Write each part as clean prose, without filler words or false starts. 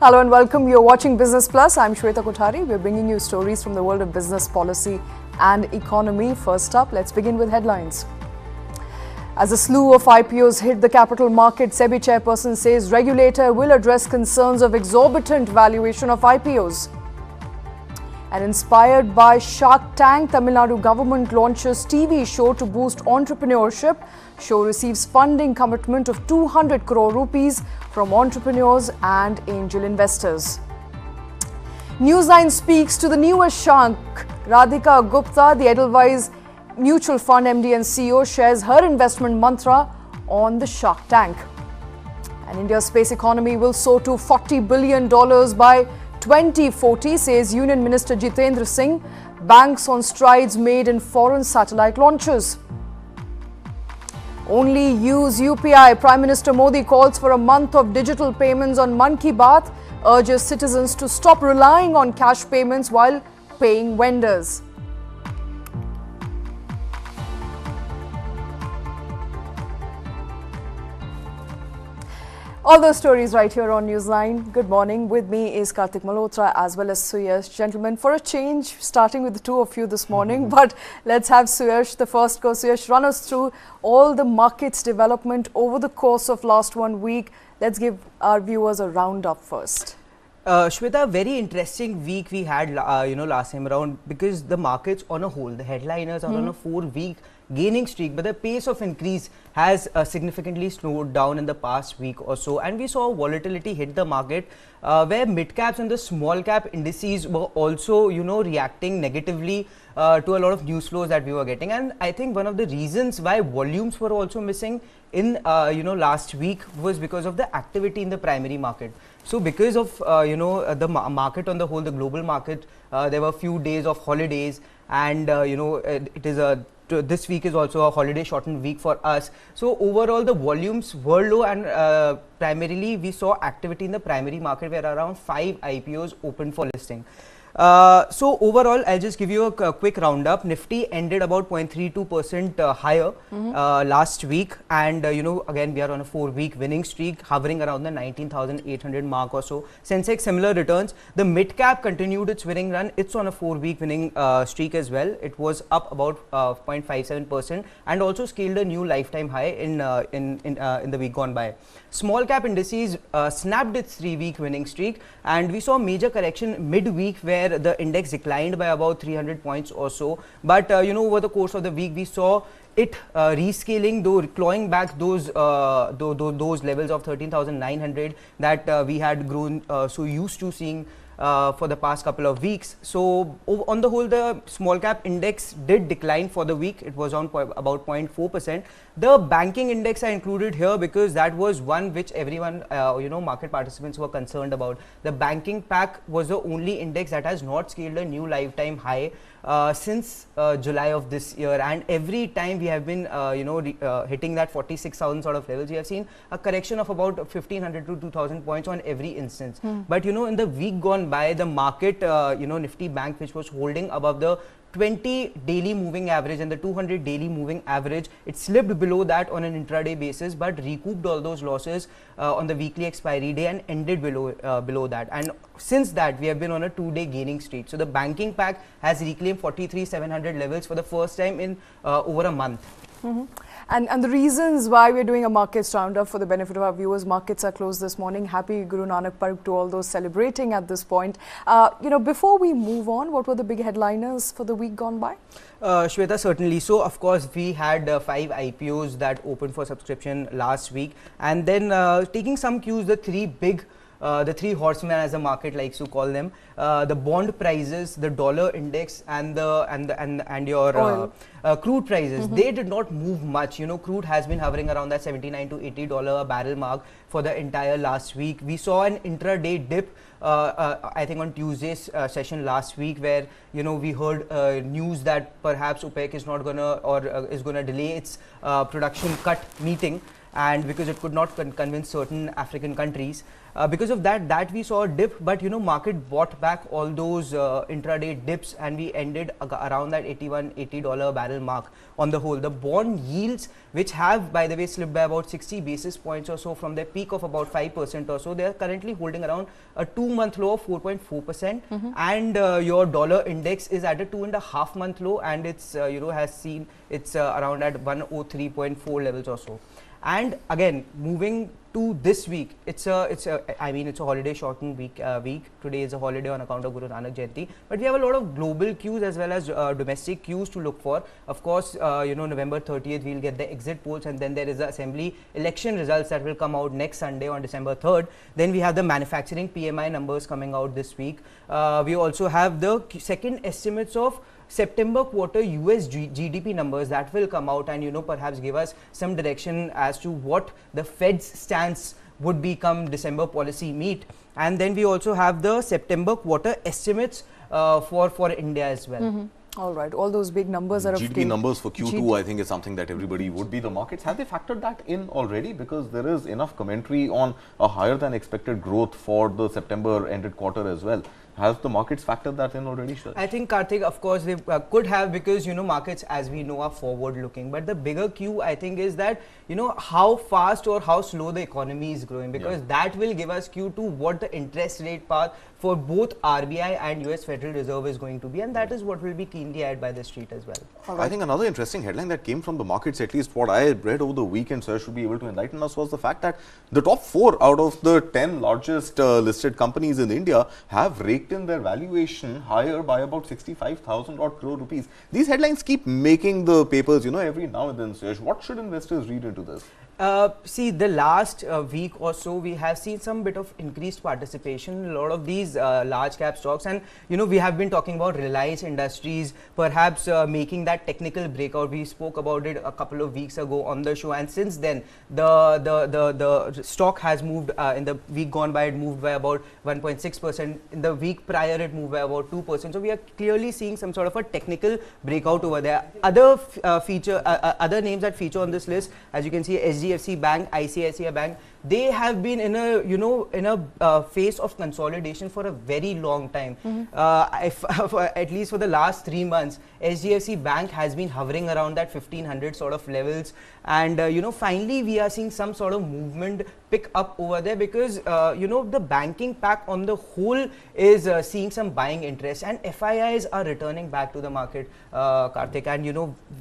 Hello and welcome. You're watching Business Plus. I'm Shweta Kothari. We're bringing you stories from the world of business policy and economy. First up, let's begin with headlines. As a slew of IPOs hit the capital market, SEBI chairperson says regulator will address concerns of exorbitant valuation of IPOs. And inspired by Shark Tank, Tamil Nadu government launches TV show to boost entrepreneurship. Show receives funding commitment of 200 crore rupees from entrepreneurs and angel investors. Newsline speaks to the newest shark, RADHIKA Gupta, the Edelweiss Mutual Fund MD and CEO, shares her investment mantra on the Shark Tank. And India's space economy will soar to $40 billion by 2040, says Union Minister Jitendra Singh. Banks on strides made in foreign satellite launches. Only use UPI. Prime Minister Modi calls for a month of digital payments on Mann Ki Baat, urges citizens to stop relying on cash payments while paying vendors. All those stories right here on Newsline. Good morning. With me is Kartik Malhotra as well as Suyash. Gentlemen, for a change, starting with the two of you this morning, but let's have Suyash the first go. Suyash, run us through all the markets development over the course of last 1 week. Let's give our viewers a roundup first. Shweta, very interesting week we had, last time around, because the markets on a whole, the headliners are on a 4-week gaining streak, but the pace of increase has significantly slowed down in the past week or so, and we saw volatility hit the market where mid caps and the small cap indices were also reacting negatively to a lot of news flows that we were getting. And I think one of the reasons why volumes were also missing in last week was because of the activity in the primary market. So because of the market on the whole, the global market, there were a few days of holidays, and it is this week is also a holiday shortened week for us. So overall the volumes were low, and primarily we saw activity in the primary market where around 5 IPOs opened for listing. So overall, I'll just give you a quick roundup. Nifty ended about 0.32% higher last week, and again we are on a 4-week winning streak, hovering around the 19,800 mark or so. Sensex similar returns. The mid cap continued its winning run. It's on a 4-week winning streak as well. It was up about 0.57% and also scaled a new lifetime high in the week gone by. Small cap indices snapped its 3-week winning streak, and we saw major correction midweek where the index declined by about 300 points or so. But over the course of the week we saw it rescaling, though clawing back those levels of 13,900 that we had grown so used to seeing for the past couple of weeks. So on the whole, the small cap index did decline for the week. It was on about 0.4%. The banking index I included here because that was one which everyone, market participants were concerned about. The banking pack was the only index that has not scaled a new lifetime high since July of this year, and every time we have been hitting that 46,000 sort of levels, we have seen a correction of about 1,500 to 2,000 points on every instance. But in the week gone by, the market Nifty Bank, which was holding above the 20 daily moving average and the 200 daily moving average, it slipped below that on an intraday basis, but recouped all those losses on the weekly expiry day and ended below that. And since that, we have been on a 2-day gaining streak. So the banking pack has reclaimed 43,700 levels for the first time in over a month. And the reasons why we're doing a markets roundup for the benefit of our viewers, markets are closed this morning. Happy Guru Nanak Parv to all those celebrating at this point. Before we move on, what were the big headliners for the week gone by? Shweta, certainly. So of course we had 5 IPOs that opened for subscription last week, and then taking some cues, the three horsemen, as the market likes to call them, the bond prices, the dollar index, and your crude prices, they did not move much. Crude has been hovering around that $79 to $80 a barrel mark for the entire last week. We saw an intraday dip I think on Tuesday's session last week, where we heard news that perhaps OPEC is not gonna or is gonna delay its production cut meeting. and because it could not convince certain African countries. Because of that we saw a dip, but market bought back all those intraday dips, and we ended around that $80 barrel mark on the whole. The bond yields, which have by the way slipped by about 60 basis points or so from their peak of about 5% or so, they are currently holding around a 2-month low of 4.4%, and your dollar index is at a 2.5-month low, and it's has seen it's around at 103.4 levels or so. And again, moving to this week, it's a holiday shortened week. Today is a holiday on account of Guru Nanak Jayanti, but we have a lot of global cues as well as domestic cues to look for. Of course, November 30th we'll get the exit polls, and then there is the assembly election results that will come out next Sunday on December 3rd. Then we have the manufacturing PMI numbers coming out this week. We also have the second estimates of September quarter US GDP numbers that will come out, and perhaps give us some direction as to what the Fed's stance would become December policy meet. And then we also have the September quarter estimates for India as well. All right, all those big numbers are GDP numbers for Q2, I think, is something that everybody would be. The markets, have they factored that in already? Because there is enough commentary on a higher than expected growth for the September ended quarter as well. Has the markets factored that in already, sir? I think, Kartik, of course, they could have, because, markets, as we know, are forward looking. But the bigger cue, I think, is that, how fast or how slow the economy is growing, because that will give us cue to what the interest rate path for both RBI and US Federal Reserve is going to be. And that is what will be keenly eyed by the street as well. Right. I think another interesting headline that came from the markets, at least what I read over the weekend, sir, should be able to enlighten us, was the fact that the top 4 out of the 10 largest listed companies in India have raked in their valuation higher by about 65,000 odd crore rupees. These headlines keep making the papers, every now and then, Suyash. What should investors read into this? See, the last week or so, we have seen some bit of increased participation in a lot of these large cap stocks, and we have been talking about Reliance Industries perhaps making that technical breakout. We spoke about it a couple of weeks ago on the show, and since then the stock has moved. In the week gone by, it moved by about 1.6%. In the week prior, it moved by about 2%. So we are clearly seeing some sort of a technical breakout over there. Other other names that feature on this list, as you can see, HDFC Bank, ICICI Bank, they have been in a phase of consolidation for a very long time. At least for the last 3 months, HDFC Bank has been hovering around that 1500 sort of levels, and finally we are seeing some sort of movement pick up over there, because the banking pack on the whole is seeing some buying interest, and FIIs are returning back to the market, Kartik, and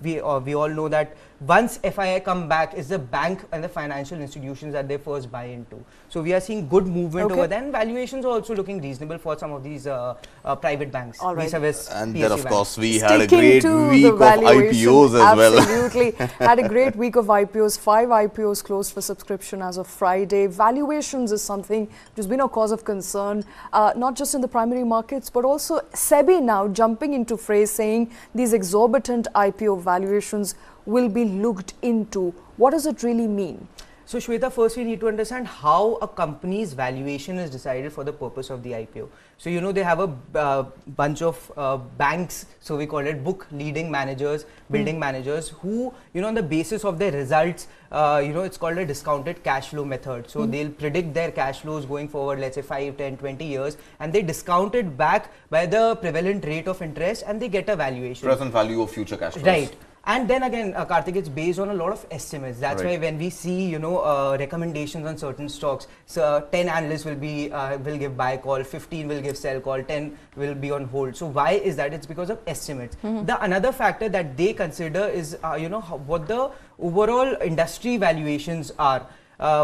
we all know that once FII come back, is the bank and the financial institutions that they first buy into. So we are seeing good movement over there, and valuations are also looking reasonable for some of these private banks. All right. And then of course we had a great week of IPOs as well. Absolutely. Had a great week of IPOs. 5 IPOs closed for subscription as of Friday. Valuations is something which has been a cause of concern, not just in the primary markets, but also SEBI now jumping into phrase, saying these exorbitant IPO valuations will be looked into. What does it really mean? So Shweta, first we need to understand how a company's valuation is decided for the purpose of the IPO. So they have a bunch of banks, so we call it book leading managers, building managers, who on the basis of their results, it's called a discounted cash flow method. So they'll predict their cash flows going forward, let's say 5, 10, 20 years, and they discount it back by the prevalent rate of interest, and they get a valuation. Present value of future cash flows. Right. And then again, Kartik, it's based on a lot of estimates. That's why when we see, recommendations on certain stocks, so 10 analysts will give buy call, 15 will give sell call, 10 will be on hold. So why is that? It's because of estimates. The another factor that they consider is, what the overall industry valuations are.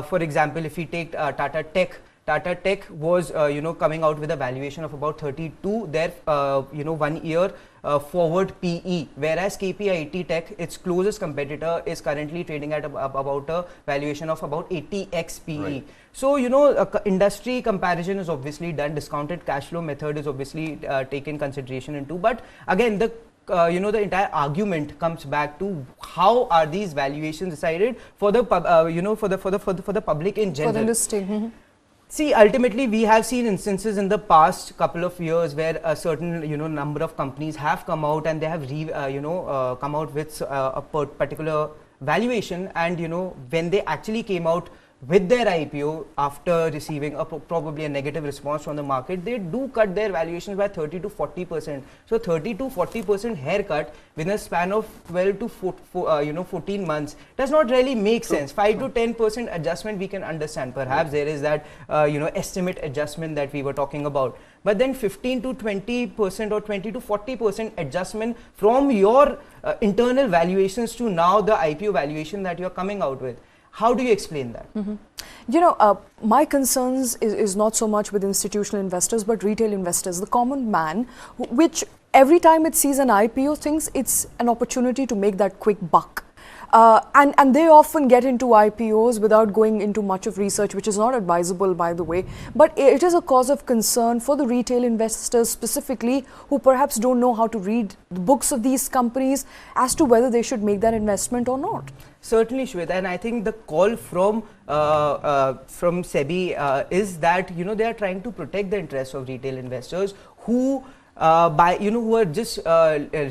For example, if we take Tata Tech was, coming out with a valuation of about 32, their, 1 year forward PE, whereas KPIT Tech, its closest competitor, is currently trading at about a valuation of about 80x PE. Right. So, industry comparison is obviously done, discounted cash flow method is obviously taken consideration into, but again, the entire argument comes back to how are these valuations decided for the for the public in general. For the listing. See, ultimately, we have seen instances in the past couple of years where a certain, number of companies have come out and they have, come out with a particular valuation, and when they actually came out with their IPO after receiving probably a negative response from the market, they do cut their valuations by 30 to 40%. So 30 to 40% haircut within a span of 12 to 14 months does not really make sense. 5 to 10% adjustment we can understand. Perhaps there is that estimate adjustment that we were talking about. But then 15 to 20% or 20 to 40% adjustment from your internal valuations to now the IPO valuation that you're coming out with. How do you explain that? My concerns is not so much with institutional investors, but retail investors, the common man, which every time it sees an IPO thinks it's an opportunity to make that quick buck. And they often get into IPOs without going into much of research, which is not advisable, by the way. But it is a cause of concern for the retail investors specifically, who perhaps don't know how to read the books of these companies as to whether they should make that investment or not. Certainly, Shweta, and I think the call from SEBI is that they are trying to protect the interests of retail investors who who are just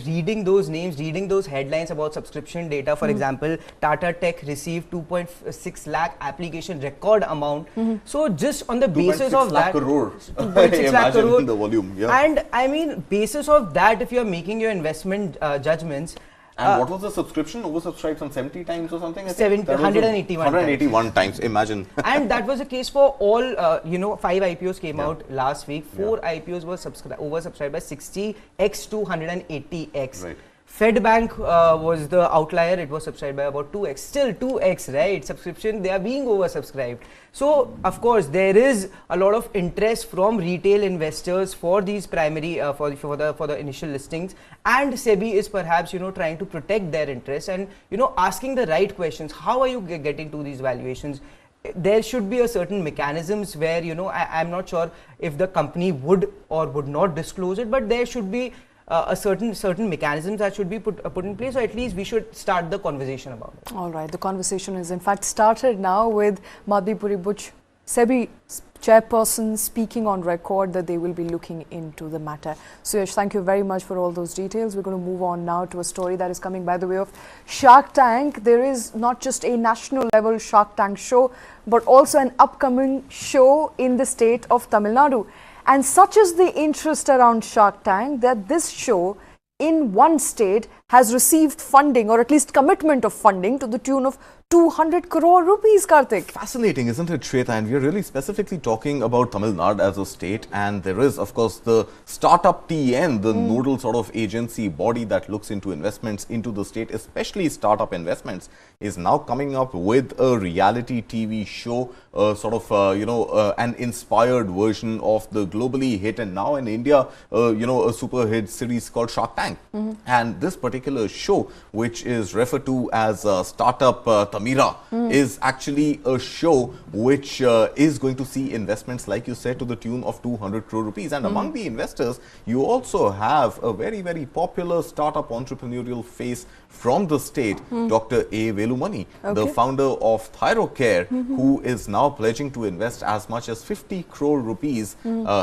reading those names, reading those headlines about subscription data. For example, Tata Tech received 2.6 lakh application record amount. So just on the basis of that, 2.6 lakh crore, the volume, and I mean, basis of that, if you are making your investment judgments. And what was the subscription? Oversubscribed some 70 times or something? 181 times, imagine. And that was the case for all, 5 IPOs came out last week. 4 IPOs were oversubscribed by 60x to 180x. Right. Fedbank was the outlier. It was subscribed by about 2x. Still 2x, right? Subscription, they are being oversubscribed. So, of course, there is a lot of interest from retail investors for these primary, for the initial listings. And SEBI is perhaps, trying to protect their interests and, asking the right questions. How are you getting to these valuations? There should be a certain mechanisms where, I'm not sure if the company would or would not disclose it, but there should be a certain mechanisms that should be put in place, or at least we should start the conversation about it. All right, the conversation is in fact started now with MADHABI BUCH SEBI chairperson speaking on record that they will be looking into the matter. Suyash, thank you very much for all those details. We're going to move on now to a story that is coming by the way of Shark Tank. There is not just a national level Shark Tank show, but also an upcoming show in the state of Tamil Nadu. And such is the interest around Shark Tank that this show in one state has received funding, or at least commitment of funding, to the tune of 200 crore rupees, Kartik. Fascinating, isn't it, Shweta? And we're really specifically talking about Tamil Nadu as a state, and there is, of course, the Startup TN, the nodal sort of agency body that looks into investments into the state, especially startup investments, is now coming up with a reality TV show, an inspired version of the globally hit and now in India, a super hit series called Shark Tank. And this particular show, which is referred to as Startup Thamizha, is actually a show which is going to see investments, like you said, to the tune of 200 crore rupees. And among the investors, you also have a very, very popular startup entrepreneurial face from the state, Dr. A. Velumani, the founder of ThyroCare, who is now pledging to invest as much as 50 crore rupees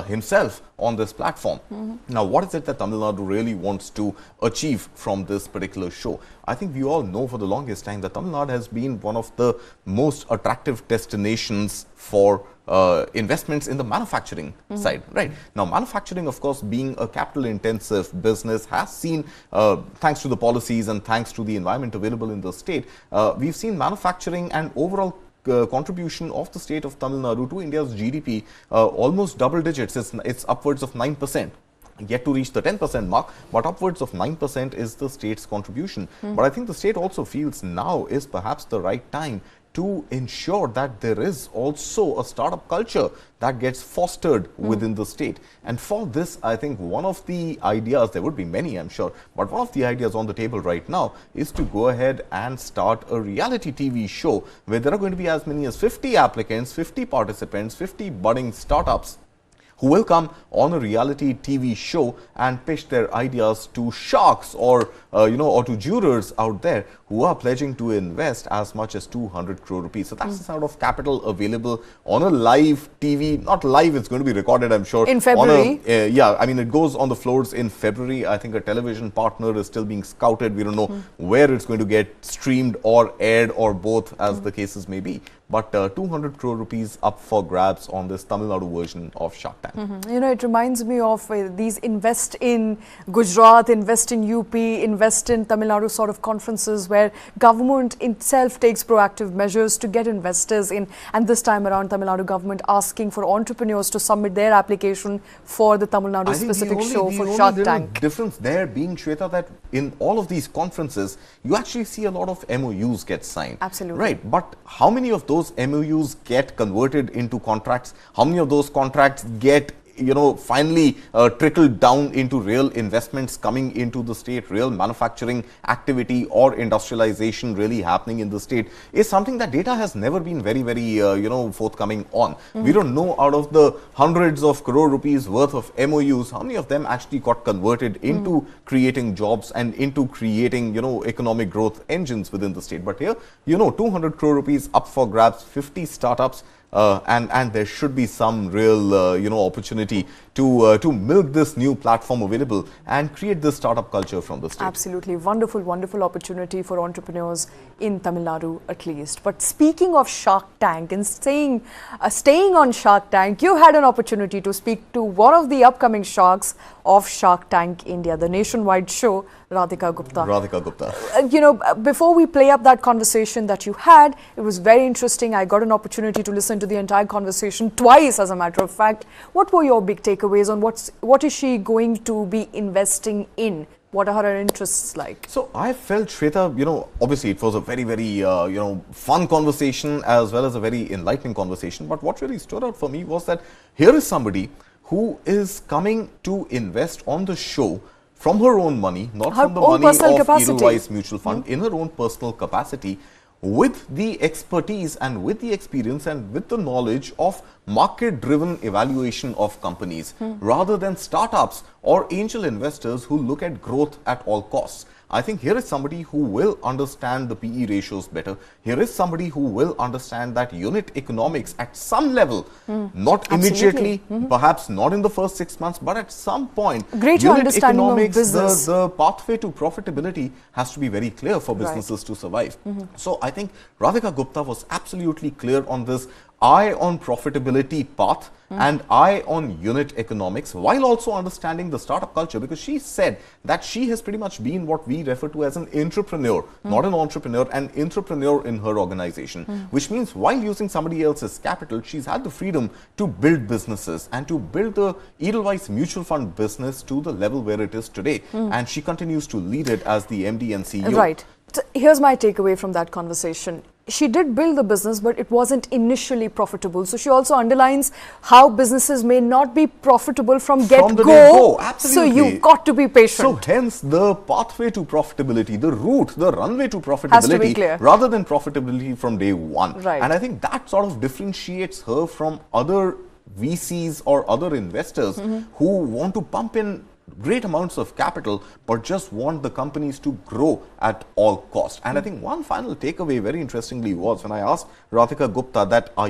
himself on this platform. Now, what is it that Tamil Nadu really wants to achieve from this particular show? I think we all know for the longest time that Tamil Nadu has been one of the most attractive destinations for investments in the manufacturing side, right? Now, manufacturing, of course, being a capital-intensive business, has seen, thanks to the policies and thanks to the environment available in the state, we've seen manufacturing and overall contribution of the state of Tamil Nadu to India's GDP almost double digits. It's upwards of 9%. Yet to reach the 10% mark, but upwards of 9% is the state's contribution. But I think the state also feels now is perhaps the right time to ensure that there is also a startup culture that gets fostered within the state. And for this, I think one of the ideas, there would be many, I'm sure, but one of the ideas on the table right now is to go ahead and start a reality TV show where there are going to be as many as 50 applicants, 50 participants, 50 budding startups who will come on a reality TV show and pitch their ideas to sharks or or to jurors out there who are pledging to invest as much as 200 crore rupees. So that's the sort of capital available on a live TV, not live, it's going to be recorded, I'm sure. In February. Yeah, I mean, it goes on the floors in February. I think a television partner is still being scouted. We don't know where it's going to get streamed or aired or both, as the cases may be. But 200 crore rupees up for grabs on this Tamil Nadu version of Shark Tank. You know, it reminds me of these invest in Gujarat, invest in UP, invest in Tamil Nadu sort of conferences where government itself takes proactive measures to get investors in. And this time around, Tamil Nadu government asking for entrepreneurs to submit their application for the Tamil Nadu specific show for Shark Tank. The difference there being, Shweta, that in all of these conferences, you actually see a lot of MOUs get signed. Absolutely. Right. But how many of those MOUs get converted into contracts? How many of those contracts get finally trickled down into real investments coming into the state, real manufacturing activity or industrialization really happening in the state, is something that data has never been very, very, forthcoming on. We don't know out of the hundreds of crore rupees worth of MOUs, how many of them actually got converted into creating jobs and into creating, economic growth engines within the state. But here, 200 crore rupees up for grabs, 50 startups, and there should be some real, opportunity to milk this new platform available and create this startup culture from the state. Absolutely. Wonderful, wonderful opportunity for entrepreneurs in Tamil Nadu at least. But speaking of Shark Tank and staying on Shark Tank, you had an opportunity to speak to one of the upcoming sharks of Shark Tank India, the nationwide show, Radhika Gupta. Radhika Gupta. Before we play up that conversation that you had, it was very interesting. I got an opportunity to listen to the entire conversation twice, as a matter of fact. What were your big takeaways on what is she going to be investing in? What are her interests like? So I felt, Shweta, obviously it was a very, very, fun conversation as well as a very enlightening conversation. But what really stood out for me was that here is somebody who is coming to invest on the show from her own money, not from the money of Edelweiss Mutual Fund, in her own personal capacity, with the expertise and with the experience and with the knowledge of market-driven evaluation of companies, rather than startups or angel investors who look at growth at all costs. I think here is somebody who will understand the PE ratios better. Here is somebody who will understand that unit economics at some level, not immediately, perhaps not in the first 6 months, but at some point, unit economics, the pathway to profitability has to be very clear for businesses to survive. So I think Radhika Gupta was absolutely clear on this eye on profitability path and eye on unit economics, while also understanding the startup culture, because she said that she has pretty much been what we refer to as an entrepreneur, not an entrepreneur, an entrepreneur in her organization, which means while using somebody else's capital, she's had the freedom to build businesses and to build the Edelweiss Mutual Fund business to the level where it is today. And she continues to lead it as the MD and CEO. Right. Here's my takeaway from that conversation. She did build the business, but it wasn't initially profitable. So she also underlines how businesses may not be profitable from get-go. So you've got to be patient. So hence the pathway to profitability, the route, the runway to profitability, rather than profitability from day one. Right. And I think that sort of differentiates her from other VCs or other investors who want to pump in great amounts of capital but just want the companies to grow at all cost. And I think one final takeaway very interestingly was when I asked Radhika Gupta that are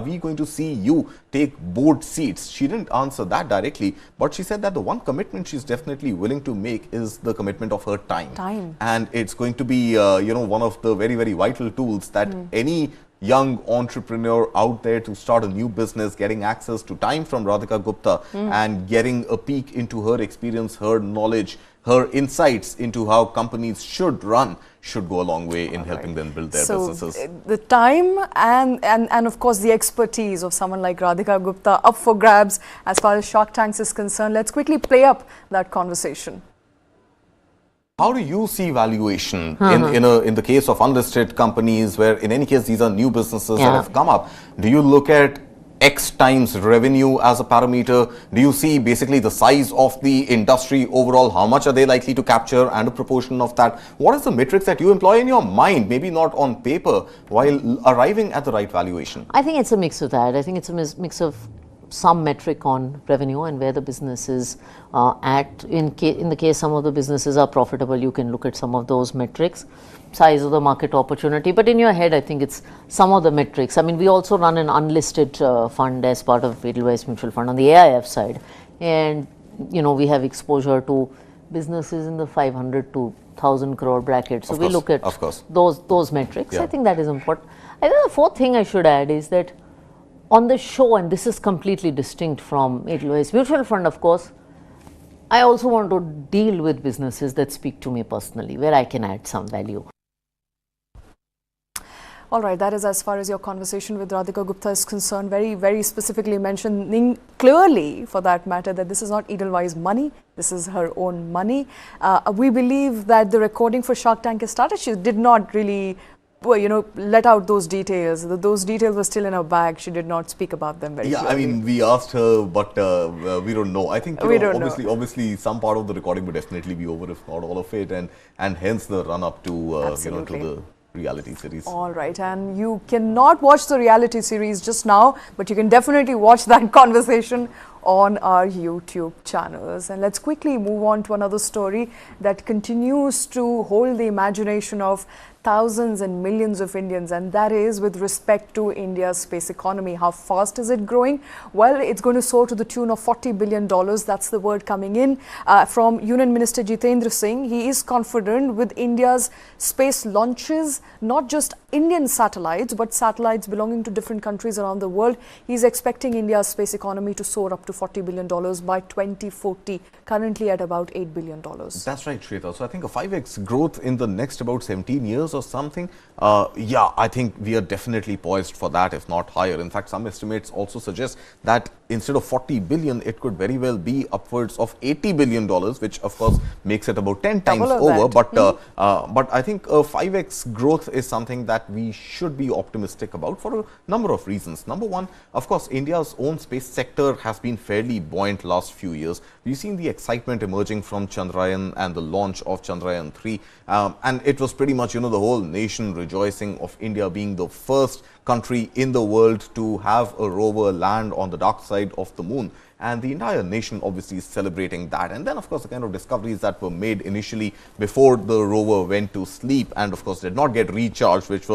we going to see you take board seats? She didn't answer that directly, but she said that the one commitment she's definitely willing to make is the commitment of her time. And it's going to be one of the very, very vital tools that any young entrepreneur out there to start a new business, getting access to time from Radhika Gupta and getting a peek into her experience, her knowledge, her insights into how companies should run should go a long way in helping them build their businesses. The time and of course the expertise of someone like Radhika Gupta up for grabs as far as Shark Tanks is concerned. Let's quickly play up that conversation. How do you see valuation in the case of unlisted companies, where in any case these are new businesses that have come up? Do you look at X times revenue as a parameter? Do you see basically the size of the industry overall? How much are they likely to capture and a proportion of that? What is the metrics that you employ in your mind, maybe not on paper, while arriving at the right valuation? I think it's a mix of that. I think it's a mix of some metric on revenue and where the business is at. In the case some of the businesses are profitable, you can look at some of those metrics, size of the market opportunity. But in your head, I think it's some of the metrics. I mean, we also run an unlisted fund as part of Edelweiss Mutual Fund on the AIF side, and we have exposure to businesses in the 500 to 1,000 crore bracket. So we look at those metrics. I think that is important. I think the fourth thing I should add is that on the show, and this is completely distinct from Edelweiss Mutual Fund, of course, I also want to deal with businesses that speak to me personally, where I can add some value. All right, that is as far as your conversation with Radhika Gupta is concerned, very, very specifically mentioning clearly, for that matter, that this is not Edelweiss money, this is her own money. We believe that the recording for Shark Tank has started. She did not really, let out those details. Those details were still in her bag. She did not speak about them very clearly. I mean, we asked her, but we don't know. I think, obviously, some part of the recording would definitely be over, if not all of it, and hence the run-up to, to the reality series. All right, and you cannot watch the reality series just now, but you can definitely watch that conversation on our YouTube channels. And let's quickly move on to another story that continues to hold the imagination of thousands and millions of Indians, and that is with respect to India's space economy. How fast is it growing? Well, it's going to soar to the tune of $40 billion. That's the word coming in from Union Minister Jitendra Singh. He is confident with India's space launches, not just Indian satellites, but satellites belonging to different countries around the world. He's expecting India's space economy to soar up to $40 billion by 2040, currently at about $8 billion. That's right, Shweta. So I think a 5x growth in the next about 17 years or something. I think we are definitely poised for that, if not higher. In fact, some estimates also suggest that instead of 40 billion, it could very well be upwards of $80 billion, which of course makes it about 10 times over. But I think a 5x growth is something that we should be optimistic about for a number of reasons. Number one, of course, India's own space sector has been fairly buoyant last few years. We've seen the excitement emerging from Chandrayaan and the launch of Chandrayaan 3. And it was pretty much, the whole nation rejoicing of India being the first country in the world to have a rover land on the dark side of the moon. And the entire nation obviously is celebrating that. And then, of course, the kind of discoveries that were made initially before the rover went to sleep and, of course, did not get recharged, which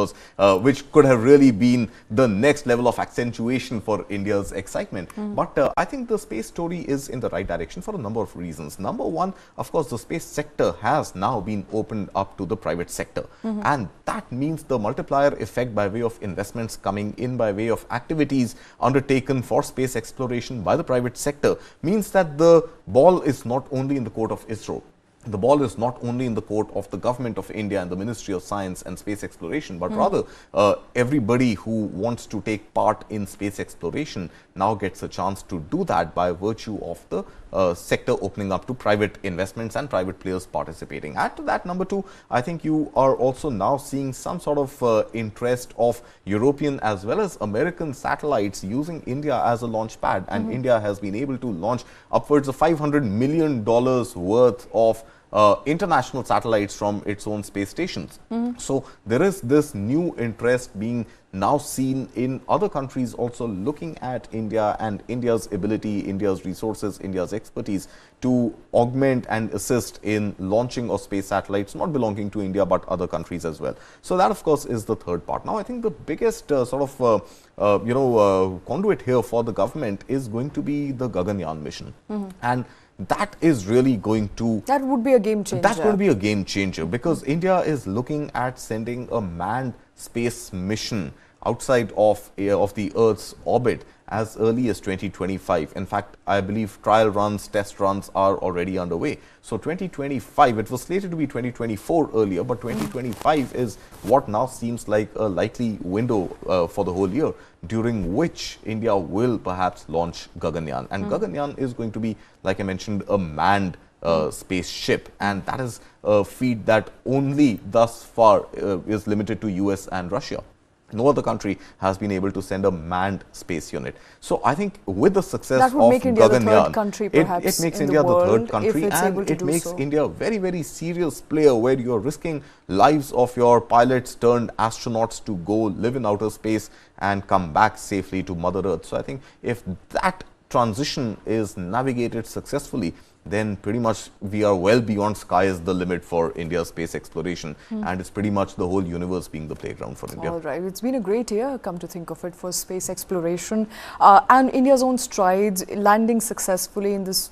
could have really been the next level of accentuation for India's excitement. But I think the space story is in the right direction for a number of reasons. Number one, of course, the space sector has now been opened up to the private sector. And that means the multiplier effect by way of investments coming in, by way of activities undertaken for space exploration by the private sector, means that the ball is not only in the court of ISRO. The ball is not only in the court of the government of India and the Ministry of Science and Space Exploration, but rather everybody who wants to take part in space exploration now gets a chance to do that by virtue of the sector opening up to private investments and private players participating. Add to that, number two, I think you are also now seeing some sort of interest of European as well as American satellites using India as a launch pad, and India has been able to launch upwards of $500 million worth of international satellites from its own space stations. So there is this new interest being now seen in other countries also looking at India and India's ability, India's resources, India's expertise to augment and assist in launching of space satellites not belonging to India but other countries as well. So that, of course, is the third part. Now, I think the biggest conduit here for the government is going to be the Gaganyaan mission. And that is really going to... That would be a game changer. That's going to be a game changer because India is looking at sending a manned space mission outside of the Earth's orbit as early as 2025. In fact, I believe trial runs, test runs are already underway. So 2025, it was slated to be 2024 earlier, but 2025 is what now seems like a likely window for the whole year, during which India will perhaps launch Gaganyaan. And Gaganyaan is going to be, like I mentioned, a manned spaceship, and that is a feat that only thus far is limited to US and Russia. No other country has been able to send a manned space unit. So I think with the success that would of make India the third Gaganyaan, country perhaps it makes in India the the world third country, if it's able and to it do makes so. India a very, very serious player where you are risking lives of your pilots turned astronauts to go live in outer space and come back safely to Mother Earth. So I think if that transition is navigated successfully, then pretty much we are well beyond sky is the limit for India's space exploration, and it's pretty much the whole universe being the playground for India. All right, it's been a great year, come to think of it, for space exploration and India's own strides, landing successfully in this,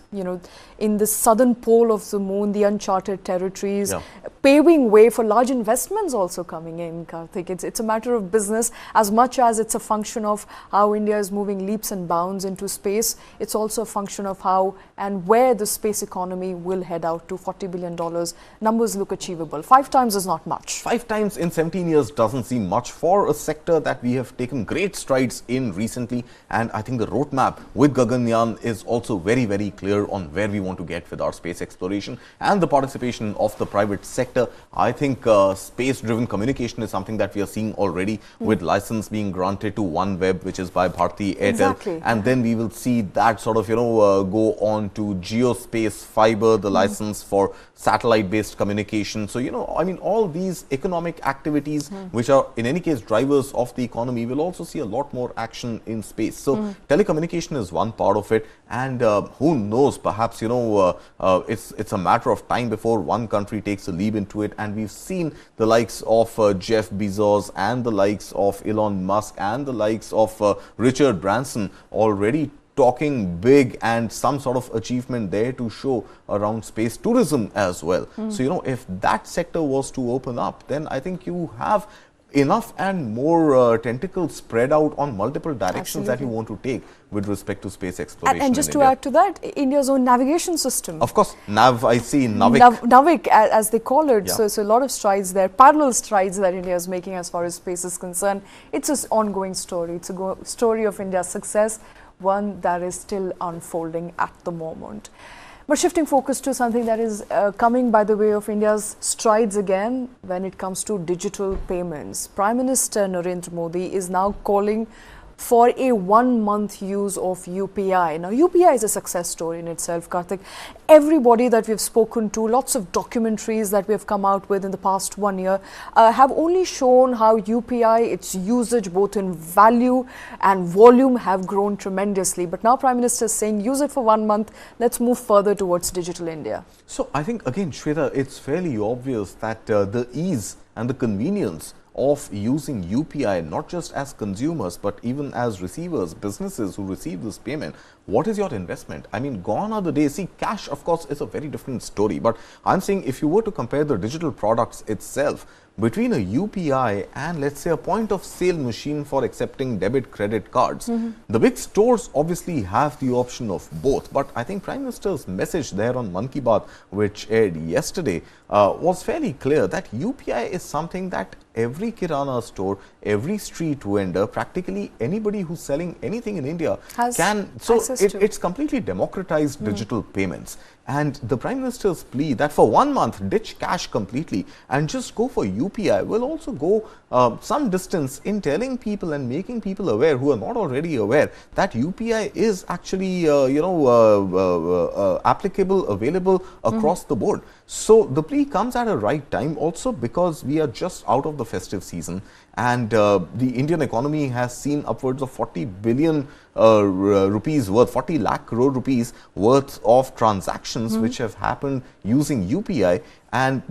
in the southern pole of the moon, the uncharted territories, paving way for large investments also coming in, Kartik. It's a matter of business as much as it's a function of how India is moving leaps and bounds into space. It's also a function of how and where the space economy will head out to. $40 billion. Numbers look achievable. 5 times is not much. 5 times in 17 years doesn't seem much for a sector that we have taken great strides in recently. And I think the roadmap with Gaganyaan is also very, very clear on where we want to get with our space exploration and the participation of the private sector. I think space-driven communication is something that we are seeing already with license being granted to OneWeb, which is by Bharti Airtel. Exactly. And then we will see that sort of, go on to geospace fiber, the license for satellite-based communication. So, I mean, all these economic activities, which are in any case drivers of the economy, will also see a lot more action in space. So, telecommunication is one part of it, and who knows, perhaps, it's a matter of time before one country takes a leap into it. And we've seen the likes of Jeff Bezos and the likes of Elon Musk and the likes of Richard Branson already talking big and some sort of achievement there to show around space tourism as well. So, if that sector was to open up, then I think you have enough and more tentacles spread out on multiple directions that you want to take with respect to space exploration. And just to add to that, India's own navigation system. Of course, I see Navik. Navik, as they call it. Yeah. So a lot of strides there, parallel strides that India is making as far as space is concerned. It's an ongoing story. It's a story of India's success, one that is still unfolding at the moment. But shifting focus to something that is coming by the way of India's strides again when it comes to digital payments. Prime Minister Narendra Modi is now calling for a 1-month use of UPI. Now, UPI is a success story in itself, Kartik. Everybody that we've spoken to, lots of documentaries that we have come out with in the past 1 year have only shown how UPI, its usage both in value and volume have grown tremendously. But now Prime Minister is saying use it for 1 month. Let's move further towards digital India. So I think again, Shweta, it's fairly obvious that the ease and the convenience of using UPI, not just as consumers, but even as receivers, businesses who receive this payment. What is your investment? I mean, gone are the days. See, cash, of course, is a very different story. But I'm saying if you were to compare the digital products itself between a UPI and, let's say, a point of sale machine for accepting debit credit cards, the big stores obviously have the option of both. But I think Prime Minister's message there on Mann Ki Baat, which aired yesterday, was fairly clear that UPI is something that every kirana store, every street vendor, practically anybody who's selling anything in India can. So it's completely democratized digital payments. And the Prime Minister's plea that for 1 month, ditch cash completely and just go for UPI will also go some distance in telling people and making people aware who are not already aware that UPI is actually, applicable, available across the board. So the plea comes at a right time also because we are just out of the festive season and the Indian economy has seen upwards of 40 billion rupees worth, 40 lakh crore rupees worth of transactions which have happened using UPI. And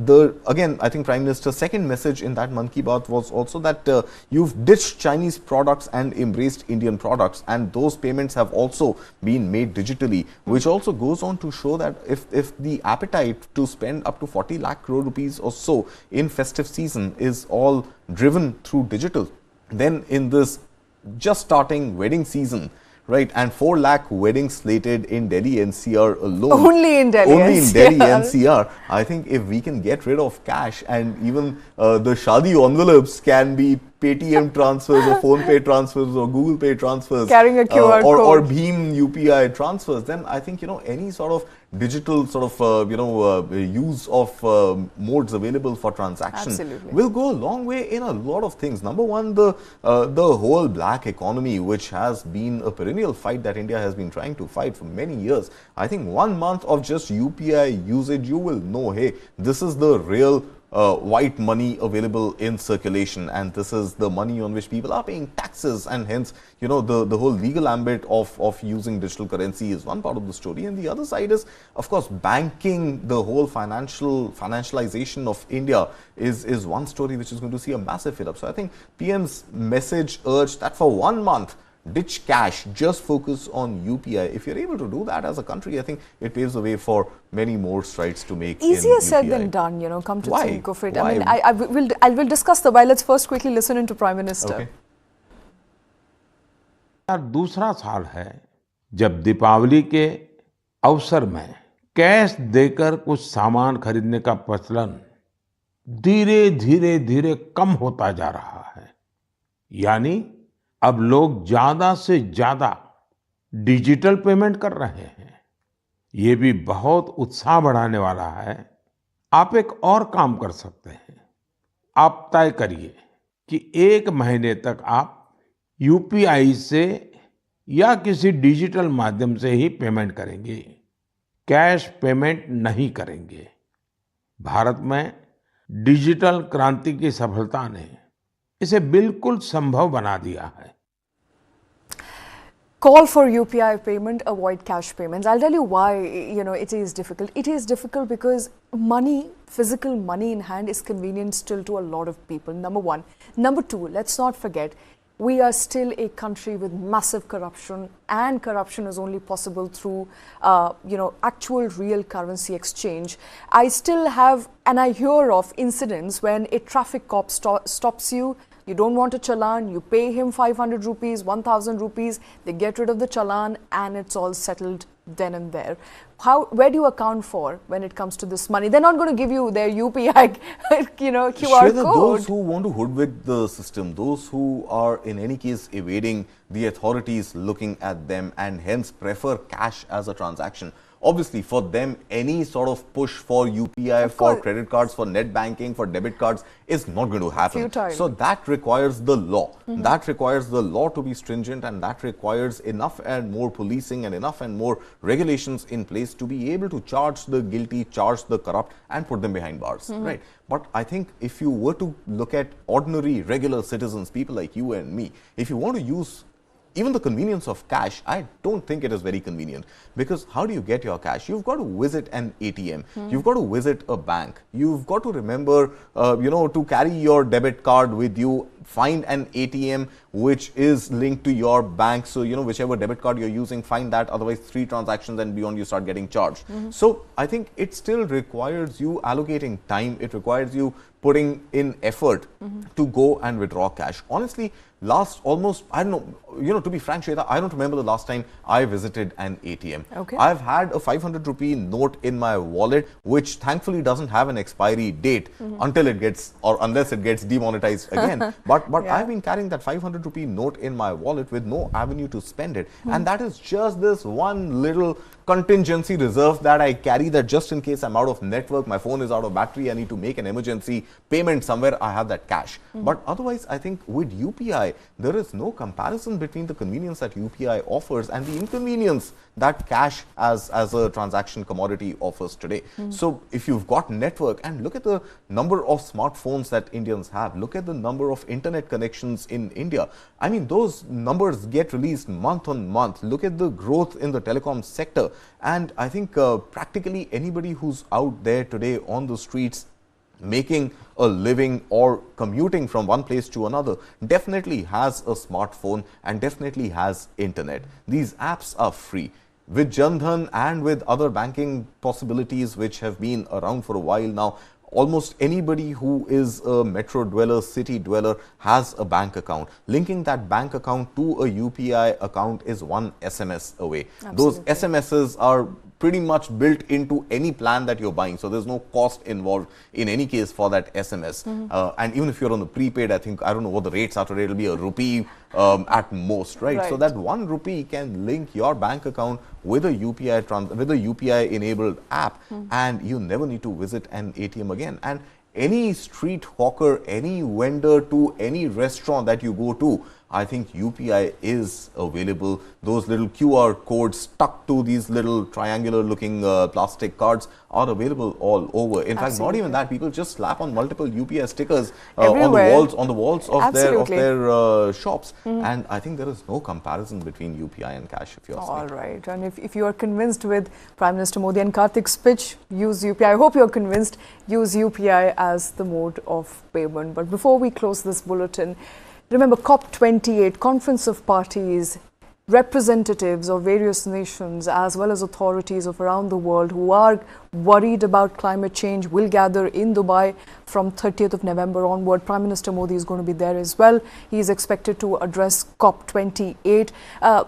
again, I think Prime Minister's second message in that Mann Ki Baat was also that you've ditched Chinese products and embraced Indian products, and those payments have also been made digitally, which also goes on to show that if the appetite to spend up to 40 lakh crore rupees or so in festive season is all driven through digital, then in this just starting wedding season, right, and 4 lakh weddings slated in Delhi NCR alone. Only in Delhi NCR. I think if we can get rid of cash and even the shadi envelopes can be Paytm transfers or Phone Pay transfers or Google Pay transfers, carrying a QR or code, Bheem UPI transfers, then I think, any sort of digital sort of use of modes available for transactions will go a long way in a lot of things. Number one, the whole black economy, which has been a perennial fight that India has been trying to fight for many years. I think 1 month of just UPI usage, you will know, hey, this is the real white money available in circulation, and this is the money on which people are paying taxes, and hence, the whole legal ambit of using digital currency is one part of the story. And the other side is, of course, banking. The whole financialization of India is one story which is going to see a massive fill up. So I think PM's message urged that for 1 month, ditch cash, just focus on UPI. If you're able to do that as a country, I think it paves the way for many more strides to make. Easier said than done, come to think of it. Why? I mean, I will discuss the why. Let's first quickly listen into Prime Minister. Okay. दूसरा साल है जब दीपावली के अवसर में cash देकर कुछ सामान खरीदने का प्रचलन धीरे धीरे कम होता जा रहा है। यानी अब लोग ज्यादा से ज्यादा डिजिटल पेमेंट कर रहे हैं। ये भी बहुत उत्साह बढ़ाने वाला है। आप एक और काम कर सकते हैं। आप तय करिए कि 1 महीने तक आप यूपीआई से या किसी डिजिटल माध्यम से ही पेमेंट करेंगे, कैश पेमेंट नहीं करेंगे। भारत में डिजिटल क्रांति की सफलता ने इसे बिल्कुल संभव बना दिया है। Call for UPI payment, avoid cash payments. I'll tell you why, it is difficult. It is difficult because money, physical money in hand is convenient still to a lot of people, number one. Number two, let's not forget, we are still a country with massive corruption, and corruption is only possible through, actual real currency exchange. I still have, and I hear of incidents when a traffic cop stops you. You don't want a challan, you pay him 500 rupees, 1000 rupees, they get rid of the challan and it's all settled then and there. Where do you account for when it comes to this money? They're not going to give you their UPI, QR Shweta, code. those who want to hoodwink the system, those who are in any case evading the authorities looking at them and hence prefer cash as a transaction. Obviously, for them, any sort of push for UPI, for credit cards, for net banking, for debit cards is not going to happen. Futile. So that requires the law. That requires the law to be stringent, and that requires enough and more policing and enough and more regulations in place to be able to charge the guilty, charge the corrupt, and put them behind bars. Right. But I think if you were to look at ordinary, regular citizens, people like you and me, if you want to use even the convenience of cash, I don't think it is very convenient, because how do you get your cash? You've got to visit an ATM. You've got to visit a bank. You've got to remember, to carry your debit card with you, find an ATM which is linked to your bank. So, whichever debit card you're using, find that. Otherwise, 3 transactions and beyond, you start getting charged. So, I think it still requires you allocating time. It requires you putting in effort to go and withdraw cash. Honestly, last almost, I don't know, to be frank, Shweta, I don't remember the last time I visited an ATM. Okay. I've had a 500 rupee note in my wallet, which thankfully doesn't have an expiry date until it gets, or unless it gets demonetized again. But Yeah. I've been carrying that 500 rupee note in my wallet with no avenue to spend it. And that is just this one little contingency reserve that I carry, that just in case I'm out of network, my phone is out of battery, I need to make an emergency payment somewhere, I have that cash. But otherwise, I think with UPI, there is no comparison between the convenience that UPI offers and the inconvenience that cash as a transaction commodity offers today. So if you've got network, and look at the number of smartphones that Indians have, look at the number of internet connections in India. I mean, those numbers get released month on month. Look at the growth in the telecom sector. And I think practically anybody who's out there today on the streets making a living or commuting from one place to another definitely has a smartphone and definitely has internet. These apps are free. With Jan Dhan and with other banking possibilities which have been around for a while now, almost anybody who is a metro dweller, city dweller, has a bank account. Linking that bank account to a UPI account is one SMS away. Absolutely. Those SMSs are pretty much built into any plan that you're buying. So there's no cost involved in any case for that SMS. And even if you're on the prepaid, I don't know what the rates are today, it'll be a rupee at most, right? So that 1 rupee can link your bank account with a UPI enabled app, and you never need to visit an ATM again. And any street hawker, any vendor to any restaurant that you go to, I think UPI is available. Those little QR codes stuck to these little triangular looking plastic cards are available all over. In fact, not even that, people just slap on multiple UPI stickers on the walls of their shops. And I think there is no comparison between UPI and cash, if you ask me. All right. And if you are convinced with Prime Minister Modi and Kartik's pitch, use UPI. I hope you're convinced, use UPI as the mode of payment. But before we close this bulletin, remember COP28, Conference of Parties, representatives of various nations as well as authorities of around the world who are worried about climate change will gather in Dubai from 30th of November onward. Prime Minister Modi is going to be there as well. He is expected to address COP28.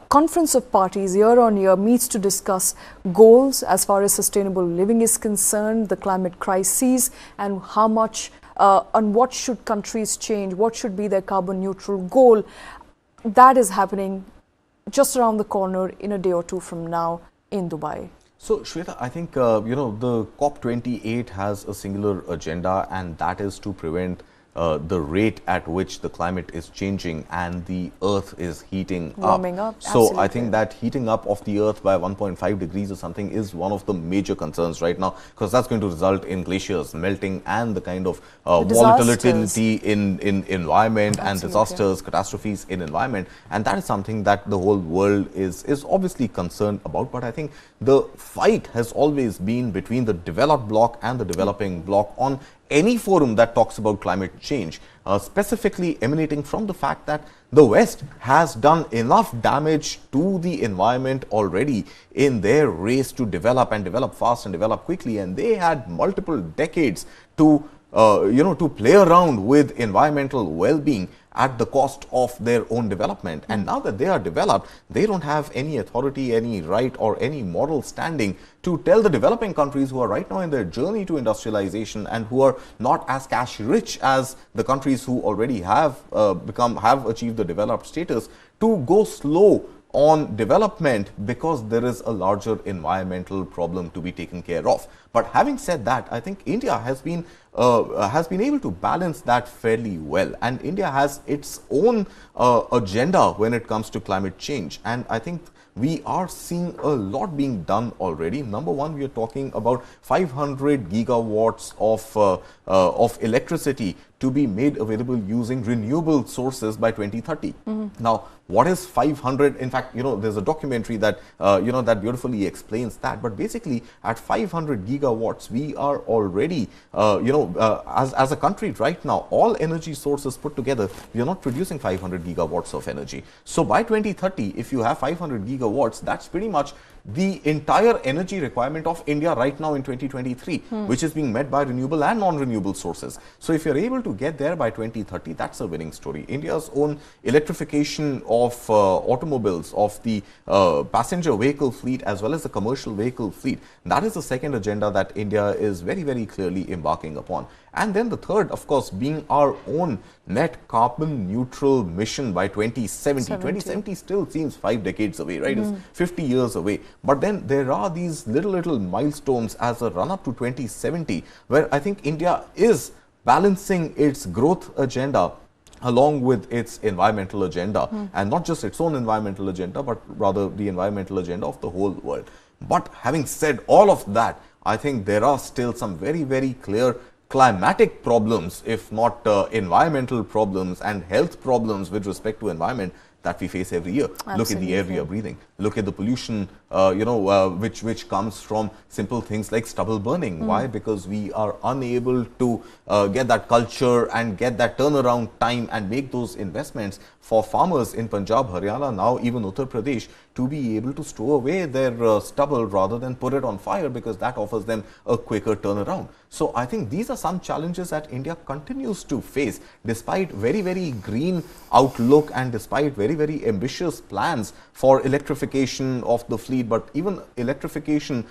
Conference of Parties year on year meets to discuss goals as far as sustainable living is concerned, the climate crises, and how much on what should countries change, what should be their carbon neutral goal. That is happening just around the corner in a day or two from now in Dubai. So, Shweta, I think, the COP28 has a singular agenda, and that is to prevent the rate at which the climate is changing and the earth is warming up. So absolutely. I think that heating up of the earth by 1.5 degrees or something is one of the major concerns right now, because that's going to result in glaciers melting and the kind of volatility in environment and disasters, catastrophes in environment. And that is something that the whole world is obviously concerned about. But I think the fight has always been between the developed bloc and the developing bloc on any forum that talks about climate change, specifically emanating from the fact that the West has done enough damage to the environment already in their race to develop and develop fast and develop quickly, and they had multiple decades to to play around with environmental well-being at the cost of their own development. And now that they are developed, they don't have any authority, any right or any moral standing to tell the developing countries who are right now in their journey to industrialization and who are not as cash rich as the countries who already have achieved the developed status, to go slow on development because there is a larger environmental problem to be taken care of. But having said that, I think India has been able to balance that fairly well, and India has its own agenda when it comes to climate change. And I think we are seeing a lot being done already. Number one, we are talking about 500 gigawatts of electricity to be made available using renewable sources by 2030. Now, what is 500? In fact, there's a documentary that, that beautifully explains that. But basically, at 500 gigawatts, we are already, as a country right now, all energy sources put together, we are not producing 500 gigawatts of energy. So by 2030, if you have 500 gigawatts, that's pretty much the entire energy requirement of India right now in 2023, which is being met by renewable and non-renewable sources. So if you're able to get there by 2030, that's a winning story. India's own electrification of automobiles, of the passenger vehicle fleet as well as the commercial vehicle fleet, that is the second agenda that India is very, very clearly embarking upon. And then the third, of course, being our own net carbon neutral mission by 2070. 2070 still seems 5 decades away, right? It's 50 years away. But then there are these little milestones as a run up to 2070, where I think India is balancing its growth agenda along with its environmental agenda, and not just its own environmental agenda, but rather the environmental agenda of the whole world. But having said all of that, I think there are still some very, very clear climatic problems, if not environmental problems and health problems with respect to environment that we face every year. Absolutely. Look at the air we are breathing. Look at the pollution, which comes from simple things like stubble burning. Why? Because we are unable to get that culture and get that turnaround time and make those investments for farmers in Punjab, Haryana, now even Uttar Pradesh, to be able to store away their stubble rather than put it on fire, because that offers them a quicker turnaround. So I think these are some challenges that India continues to face, despite very, very green outlook and despite very, very ambitious plans for electrification of the fleet. But even electrification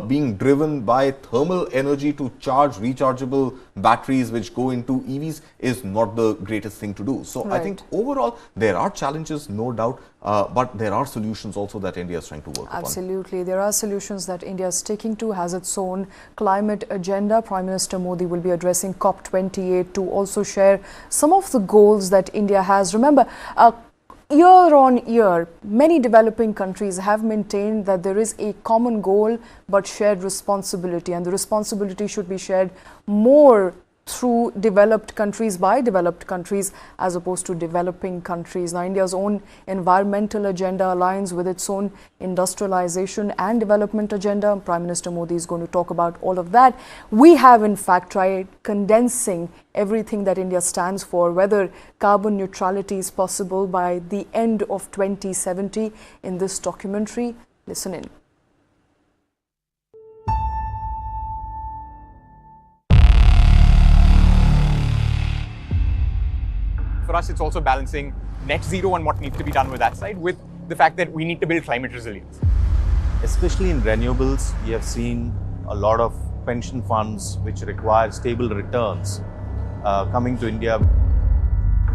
being driven by thermal energy to charge rechargeable batteries which go into EVs is not the greatest thing to do. So I think overall there are challenges, no doubt, but there are solutions also that India is trying to work upon. Absolutely. There are solutions that India is sticking to, has its own climate agenda. Prime Minister Modi will be addressing COP28 to also share some of the goals that India has. Remember, year on year, many developing countries have maintained that there is a common goal but shared responsibility, and the responsibility should be shared more through developed countries by developed countries as opposed to developing countries. Now, India's own environmental agenda aligns with its own industrialization and development agenda. Prime Minister Modi is going to talk about all of that. We have in fact tried condensing everything that India stands for, whether carbon neutrality is possible by the end of 2070 in this documentary. Listen in. For us, it's also balancing net zero and what needs to be done with that side with the fact that we need to build climate resilience. Especially in renewables, we have seen a lot of pension funds which require stable returns coming to India.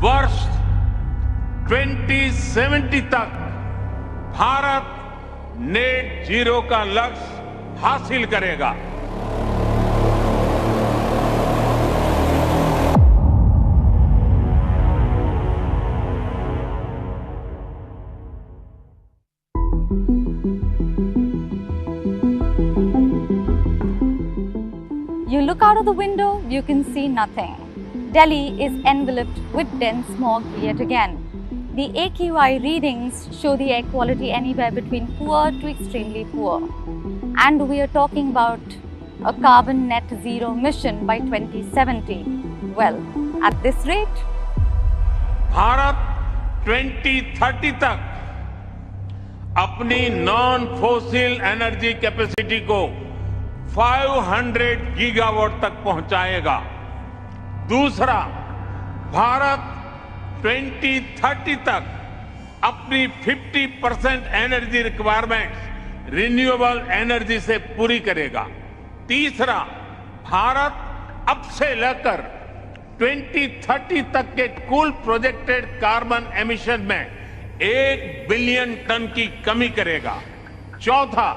वर्ष 2070 तक Bharat net zero का लक्ष्य हासिल करेगा। You look out of the window, you can see nothing. Delhi is enveloped with dense smog yet again. The AQI readings show the air quality anywhere between poor to extremely poor. And we are talking about a carbon net zero mission by 2070. Well, at this rate, Bharat 2030 तक अपनी non fossil energy capacity को 500 gigawatt तक पहुंचाएगा। दूसरा, भारत 2030 तक अपनी 50% energy requirement renewable energy से पूरी करेगा। तीसरा, भारत अब से लेकर 2030 तक के कुल प्रोजेक्टेड कार्बन एमिशन में 1 बिलियन टन की कमी करेगा। चौथा,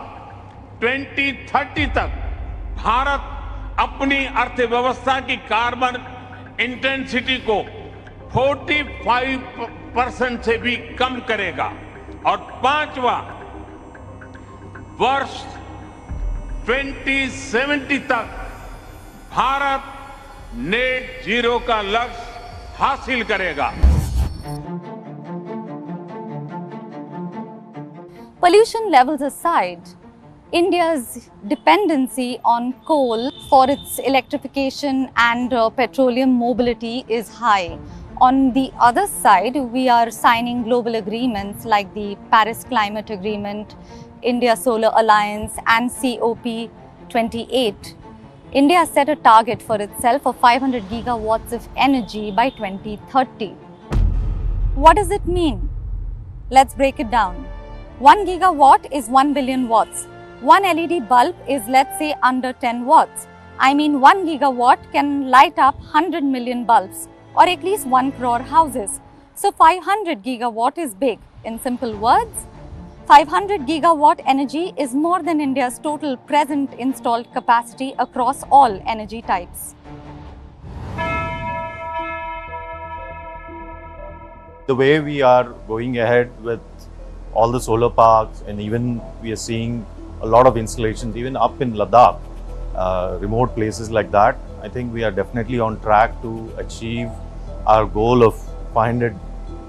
2030 तक भारत अपनी अर्थव्यवस्था की कार्बन इंटेंसिटी को 45% से भी कम करेगा। और पांचवा, वर्ष 2070 तक भारत नेट जीरो का लक्ष्य हासिल करेगा। pollution levels aside, India's dependency on coal for its electrification and petroleum mobility is high. On the other side, we are signing global agreements like the Paris Climate Agreement, India Solar Alliance and COP28. India set a target for itself of 500 gigawatts of energy by 2030. What does it mean? Let's break it down. 1 gigawatt is 1 billion watts. One LED bulb is, let's say, under 10 watts. I mean, 1 gigawatt can light up 100 million bulbs, or at least 1 crore houses. So 500 gigawatt is big. In simple words, 500 gigawatt energy is more than India's total present installed capacity across all energy types. The way we are going ahead with all the solar parks, and even we are seeing a lot of installations even up in Ladakh, remote places like that, I think we are definitely on track to achieve our goal of 500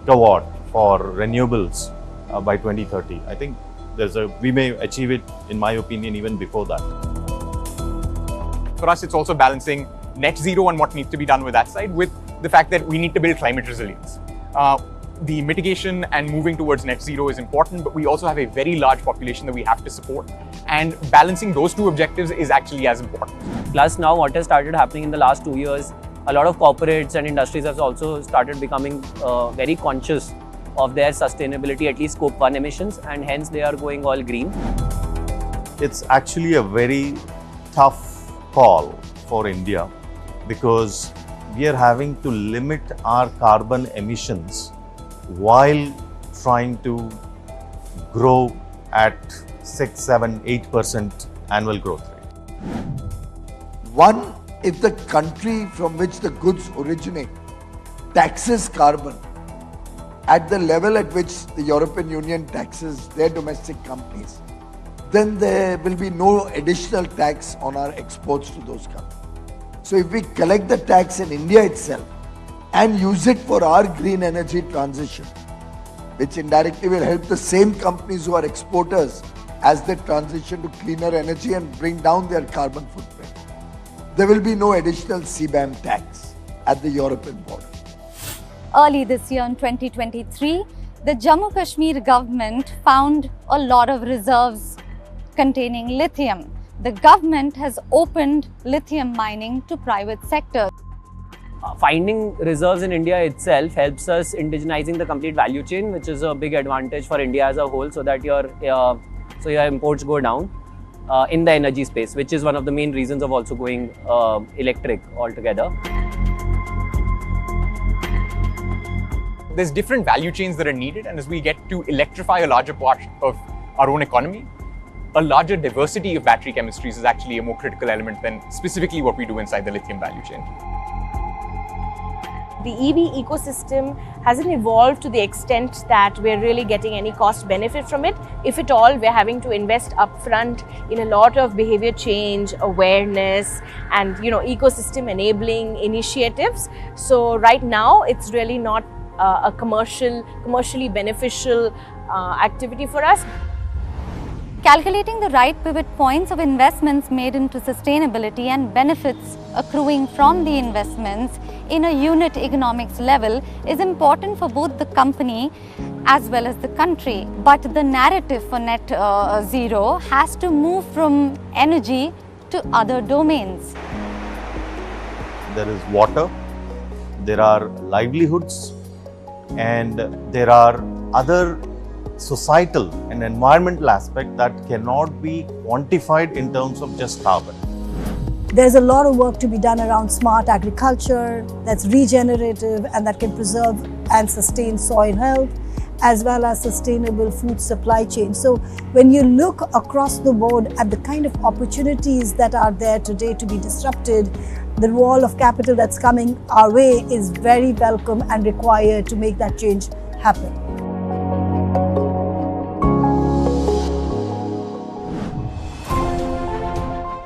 gigawatt for renewables by 2030. I think we may achieve it, in my opinion, even before that. For us, it's also balancing net zero and what needs to be done with that side with the fact that we need to build climate resilience. the mitigation and moving towards net zero is important, but we also have a very large population that we have to support. And balancing those two objectives is actually as important. Plus now what has started happening in the last 2 years, a lot of corporates and industries have also started becoming very conscious of their sustainability, at least scope 1 emissions, and hence they are going all green. It's actually a very tough call for India because we are having to limit our carbon emissions while trying to grow at 6, 7, 8% annual growth rate. One, if the country from which the goods originate taxes carbon at the level at which the European Union taxes their domestic companies, then there will be no additional tax on our exports to those countries. So if we collect the tax in India itself and use it for our green energy transition, which indirectly will help the same companies who are exporters as they transition to cleaner energy and bring down their carbon footprint, there will be no additional CBAM tax at the European border. Early this year in 2023, the Jammu Kashmir government found a lot of reserves containing lithium. The government has opened lithium mining to private sector. Finding reserves in India itself helps us indigenizing the complete value chain, which is a big advantage for India as a whole, so that your imports go down in the energy space, which is one of the main reasons of also going electric altogether. There's different value chains that are needed, and as we get to electrify a larger part of our own economy, a larger diversity of battery chemistries is actually a more critical element than specifically what we do inside the lithium value chain. The EV ecosystem hasn't evolved to the extent that we're really getting any cost benefit from it. If at all, we're having to invest upfront in a lot of behavior change, awareness, and ecosystem enabling initiatives. So right now, it's really not a commercially beneficial activity for us. Calculating the right pivot points of investments made into sustainability and benefits accruing from the investments in a unit economics level is important for both the company as well as the country. But the narrative for net zero has to move from energy to other domains. There is water, there are livelihoods, and there are other societal and environmental aspects that cannot be quantified in terms of just carbon. There's a lot of work to be done around smart agriculture that's regenerative and that can preserve and sustain soil health, as well as sustainable food supply chain. So when you look across the board at the kind of opportunities that are there today to be disrupted, the wall of capital that's coming our way is very welcome and required to make that change happen.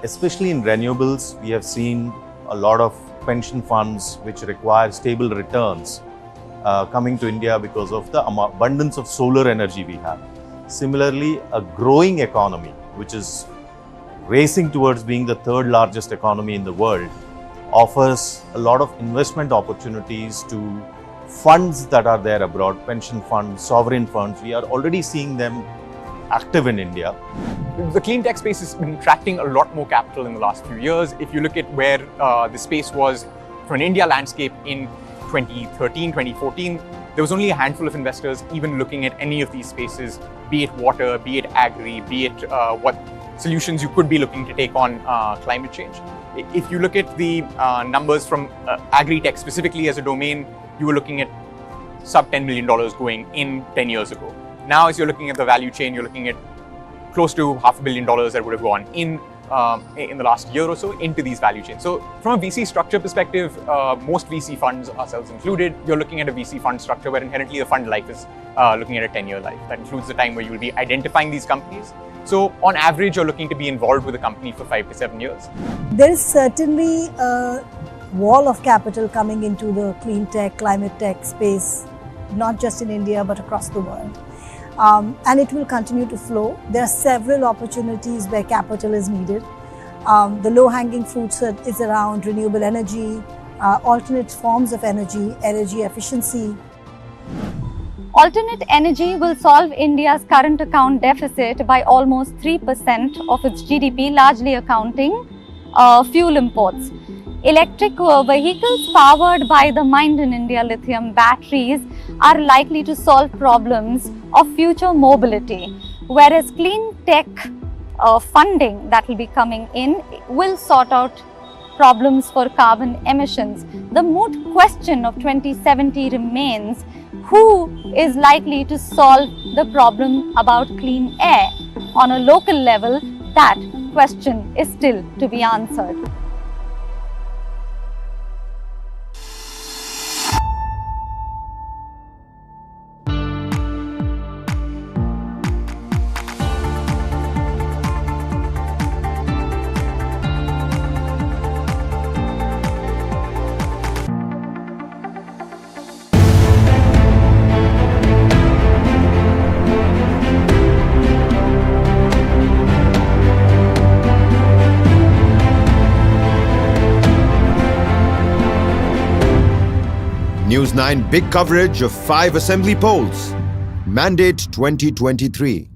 Especially in renewables, we have seen a lot of pension funds which require stable returns coming to India because of the abundance of solar energy we have. Similarly, a growing economy, which is racing towards being the third largest economy in the world, offers a lot of investment opportunities to funds that are there abroad, pension funds, sovereign funds. We are already seeing them active in India. The clean tech space has been attracting a lot more capital in the last few years. If you look at where the space was from an India landscape in 2013, 2014, there was only a handful of investors even looking at any of these spaces, be it water, be it agri, be it what solutions you could be looking to take on climate change. If you look at the numbers from agri-tech specifically as a domain, you were looking at sub $10 million going in 10 years ago. Now, as you're looking at the value chain, you're looking at close to $500 million that would have gone in the last year or so into these value chains. So from a VC structure perspective, most VC funds, ourselves included, you're looking at a VC fund structure where inherently the fund life is looking at a 10-year life. That includes the time where you'll be identifying these companies. So on average, you're looking to be involved with a company for 5 to 7 years. There is certainly a wall of capital coming into the clean tech, climate tech space, not just in India, but across the world. And it will continue to flow. There are several opportunities where capital is needed. The low-hanging fruit is around renewable energy, alternate forms of energy, energy efficiency. Alternate energy will solve India's current account deficit by almost 3% of its GDP, largely accounting fuel imports. Electric vehicles powered by the Mined in India lithium batteries are likely to solve problems of future mobility, whereas clean tech funding that will be coming in will sort out problems for carbon emissions. The moot question of 2070 remains: who is likely to solve the problem about clean air? On a local level, that question is still to be answered. News 9 big coverage of 5 assembly polls. Mandate 2023.